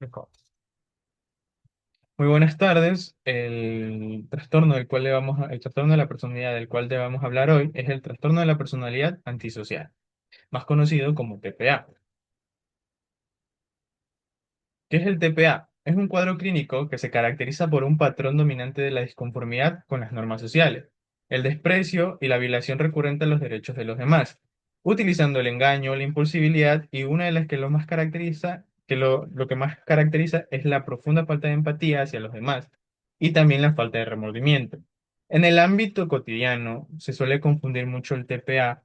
Record. Muy buenas tardes. El trastorno de la personalidad del cual debemos hablar hoy es el trastorno de la personalidad antisocial, más conocido como TPA. ¿Qué es el TPA? Es un cuadro clínico que se caracteriza por un patrón dominante de la disconformidad con las normas sociales, el desprecio y la violación recurrente a los derechos de los demás, utilizando el engaño, la impulsibilidad y una de las que lo más caracteriza, lo que más caracteriza es la profunda falta de empatía hacia los demás y también la falta de remordimiento. En el ámbito cotidiano se suele confundir mucho el TPA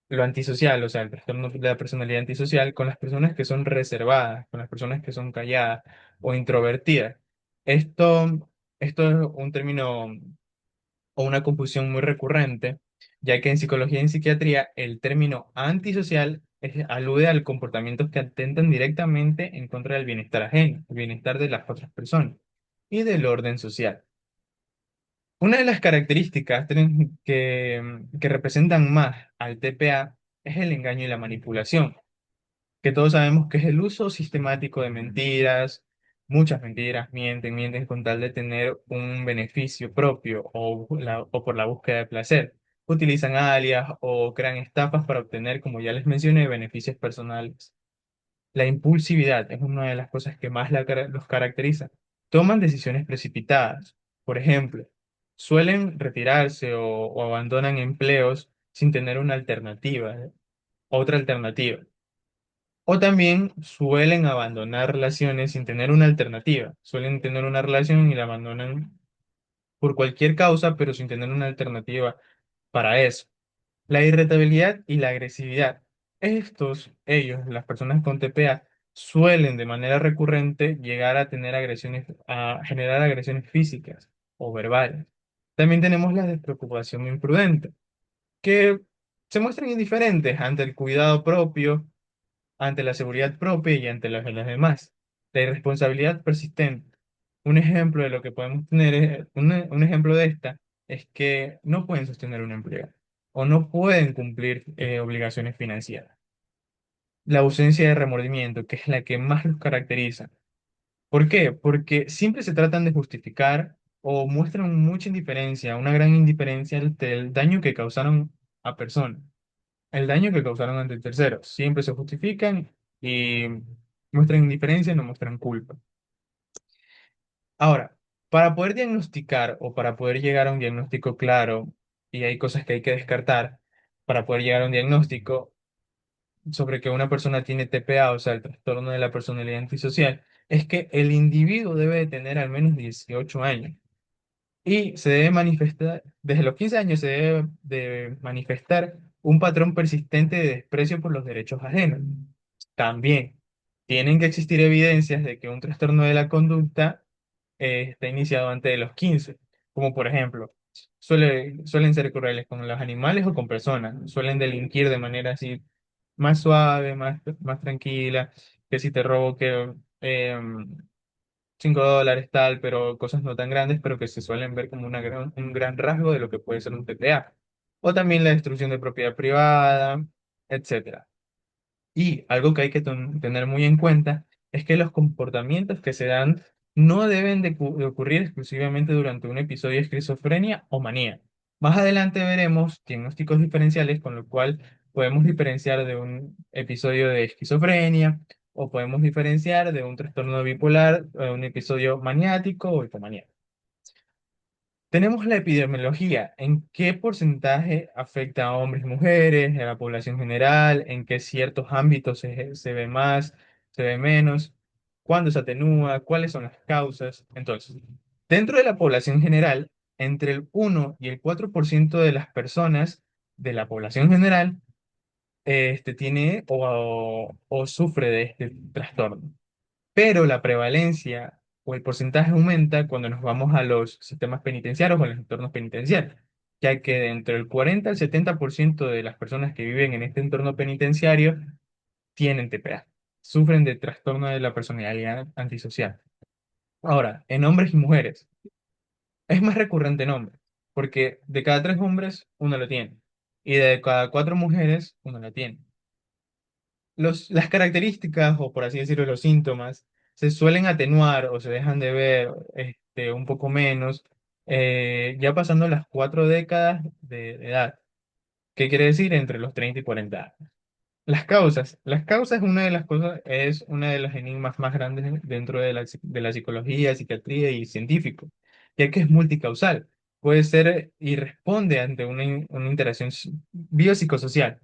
lo antisocial, o sea, el trastorno de la personalidad antisocial, con las personas que son reservadas, con las personas que son calladas o introvertidas. Esto, esto es un término o una confusión muy recurrente, ya que en psicología y en psiquiatría el término antisocial alude a comportamientos que atentan directamente en contra del bienestar ajeno, el bienestar de las otras personas y del orden social. Una de las características que representan más al TPA es el engaño y la manipulación, que todos sabemos que es el uso sistemático de mentiras, muchas mentiras, mienten con tal de tener un beneficio propio o por la búsqueda de placer. Utilizan alias o crean estafas para obtener, como ya les mencioné, beneficios personales. La impulsividad es una de las cosas que más los caracteriza. Toman decisiones precipitadas. Por ejemplo, suelen retirarse o abandonan empleos sin tener una alternativa, otra alternativa. O también suelen abandonar relaciones sin tener una alternativa. Suelen tener una relación y la abandonan por cualquier causa, pero sin tener una alternativa para eso. La irritabilidad y la agresividad. Ellos, las personas con TPA, suelen de manera recurrente llegar a tener agresiones, a generar agresiones físicas o verbales. También tenemos la despreocupación imprudente, que se muestran indiferentes ante el cuidado propio, ante la seguridad propia y ante las de los demás. La irresponsabilidad persistente. Un ejemplo de lo que podemos tener un ejemplo de esta es que no pueden sostener un empleo o no pueden cumplir obligaciones financieras. La ausencia de remordimiento, que es la que más los caracteriza. ¿Por qué? Porque siempre se tratan de justificar o muestran mucha indiferencia, una gran indiferencia ante el daño que causaron a personas, el daño que causaron ante terceros. Siempre se justifican y muestran indiferencia, no muestran culpa. Ahora, para poder diagnosticar o para poder llegar a un diagnóstico claro, y hay cosas que hay que descartar, para poder llegar a un diagnóstico sobre que una persona tiene TPA, o sea, el trastorno de la personalidad antisocial, es que el individuo debe de tener al menos 18 años. Y se debe manifestar, desde los 15 años se debe de manifestar un patrón persistente de desprecio por los derechos ajenos. También tienen que existir evidencias de que un trastorno de la conducta está iniciado antes de los 15, como por ejemplo, suelen ser crueles con los animales o con personas, suelen delinquir de manera así más suave, más tranquila, que si te robo que... em, $5 tal, pero cosas no tan grandes, pero que se suelen ver como un gran rasgo de lo que puede ser un TPA. O también la destrucción de propiedad privada, etcétera. Y algo que hay que tener muy en cuenta es que los comportamientos que se dan no deben de ocurrir exclusivamente durante un episodio de esquizofrenia o manía. Más adelante veremos diagnósticos diferenciales con lo cual podemos diferenciar de un episodio de esquizofrenia o podemos diferenciar de un trastorno bipolar, un episodio maniático o hipomaníaco. Tenemos la epidemiología, en qué porcentaje afecta a hombres y mujeres, a la población general, en qué ciertos ámbitos se ve más, se ve menos, cuándo se atenúa, cuáles son las causas. Entonces, dentro de la población general, entre el 1 y el 4% de las personas de la población general tiene o sufre de este trastorno, pero la prevalencia o el porcentaje aumenta cuando nos vamos a los sistemas penitenciarios o a los entornos penitenciarios, ya que de entre el 40 al 70% de las personas que viven en este entorno penitenciario tienen TPA, sufren de trastorno de la personalidad antisocial. Ahora, en hombres y mujeres, es más recurrente en hombres, porque de cada 3 hombres, uno lo tiene, y de cada 4 mujeres, uno lo tiene. las características, o por así decirlo, los síntomas, se suelen atenuar o se dejan de ver un poco menos, ya pasando las 4 décadas de edad. ¿Qué quiere decir? Entre los 30 y 40 años. Las causas es una de las cosas, es una de los enigmas más grandes dentro de la psicología, psiquiatría y científico, ya que es multicausal. Puede ser y responde ante una interacción biopsicosocial.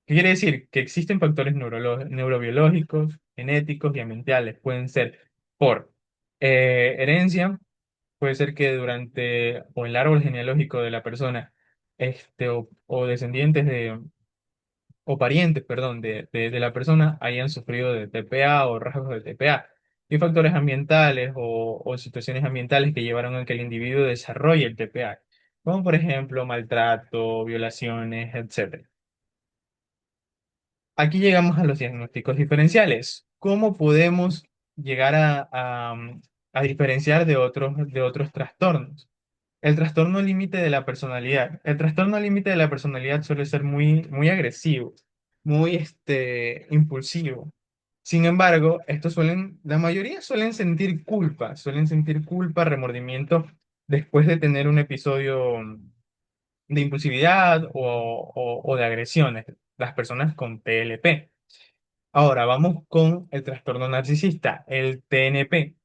¿Qué quiere decir? Que existen factores neurobiológicos, genéticos y ambientales. Pueden ser por herencia, puede ser que durante o el árbol genealógico de la persona, o descendientes o parientes, perdón, de la persona hayan sufrido de TPA o rasgos de TPA. Y factores ambientales o situaciones ambientales que llevaron a que el individuo desarrolle el TPA, como por ejemplo maltrato, violaciones, etc. Aquí llegamos a los diagnósticos diferenciales. ¿Cómo podemos llegar a diferenciar de otros trastornos? El trastorno límite de la personalidad. El trastorno límite de la personalidad suele ser muy, muy agresivo, muy impulsivo. Sin embargo, la mayoría suelen sentir culpa, remordimiento después de tener un episodio de impulsividad o de agresiones. Las personas con TLP. Ahora vamos con el trastorno narcisista, el TNP.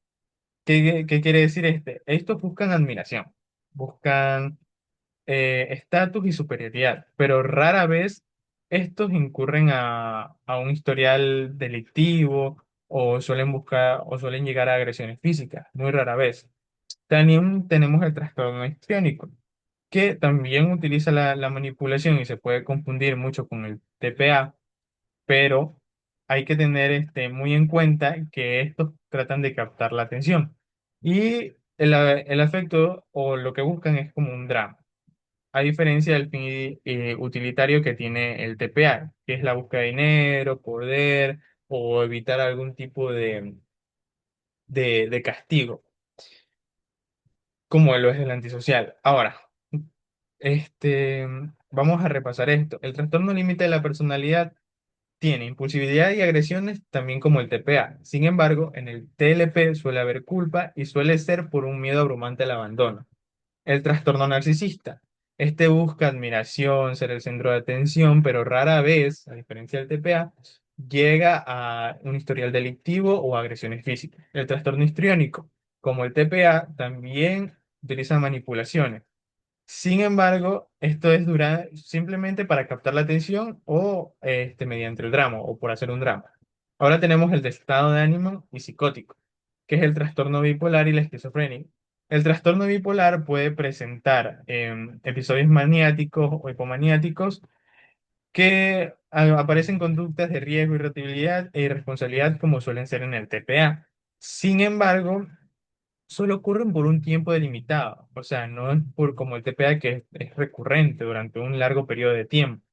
¿Qué quiere decir este? Estos buscan admiración, buscan estatus y superioridad, pero rara vez estos incurren a un historial delictivo o suelen llegar a agresiones físicas, muy rara vez. También tenemos el trastorno histriónico, que también utiliza la manipulación y se puede confundir mucho con el TPA, pero hay que tener muy en cuenta que estos tratan de captar la atención y el afecto o lo que buscan es como un drama, a diferencia del fin utilitario que tiene el TPA, que es la búsqueda de dinero, poder o evitar algún tipo de castigo, como lo es el antisocial. Ahora, este, vamos a repasar esto. El trastorno límite de la personalidad tiene impulsividad y agresiones también como el TPA. Sin embargo, en el TLP suele haber culpa y suele ser por un miedo abrumante al abandono. El trastorno narcisista. Este busca admiración, ser el centro de atención, pero rara vez, a diferencia del TPA, llega a un historial delictivo o agresiones físicas. El trastorno histriónico, como el TPA, también utiliza manipulaciones. Sin embargo, esto es simplemente para captar la atención o mediante el drama o por hacer un drama. Ahora tenemos el de estado de ánimo y psicótico, que es el trastorno bipolar y la esquizofrenia. El trastorno bipolar puede presentar episodios maniáticos o hipomaniáticos que aparecen conductas de riesgo, irritabilidad e irresponsabilidad como suelen ser en el TPA. Sin embargo, solo ocurren por un tiempo delimitado, o sea, no es por como el TPA que es recurrente durante un largo periodo de tiempo.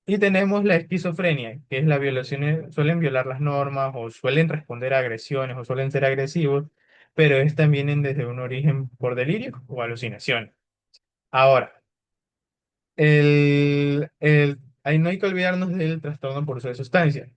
Y tenemos la esquizofrenia, que es la violación, suelen violar las normas o suelen responder a agresiones o suelen ser agresivos, pero estas vienen desde un origen por delirio o alucinación. Ahora, ahí no hay que olvidarnos del trastorno por uso de sustancias,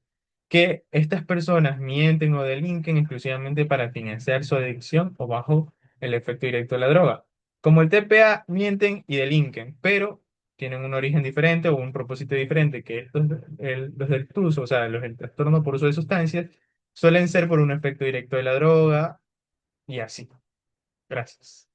que estas personas mienten o delinquen exclusivamente para financiar su adicción o bajo el efecto directo de la droga. Como el TPA, mienten y delinquen, pero tienen un origen diferente o un propósito diferente, que los del TUS, o sea, los del trastorno por uso de sustancias, suelen ser por un efecto directo de la droga y así. Gracias.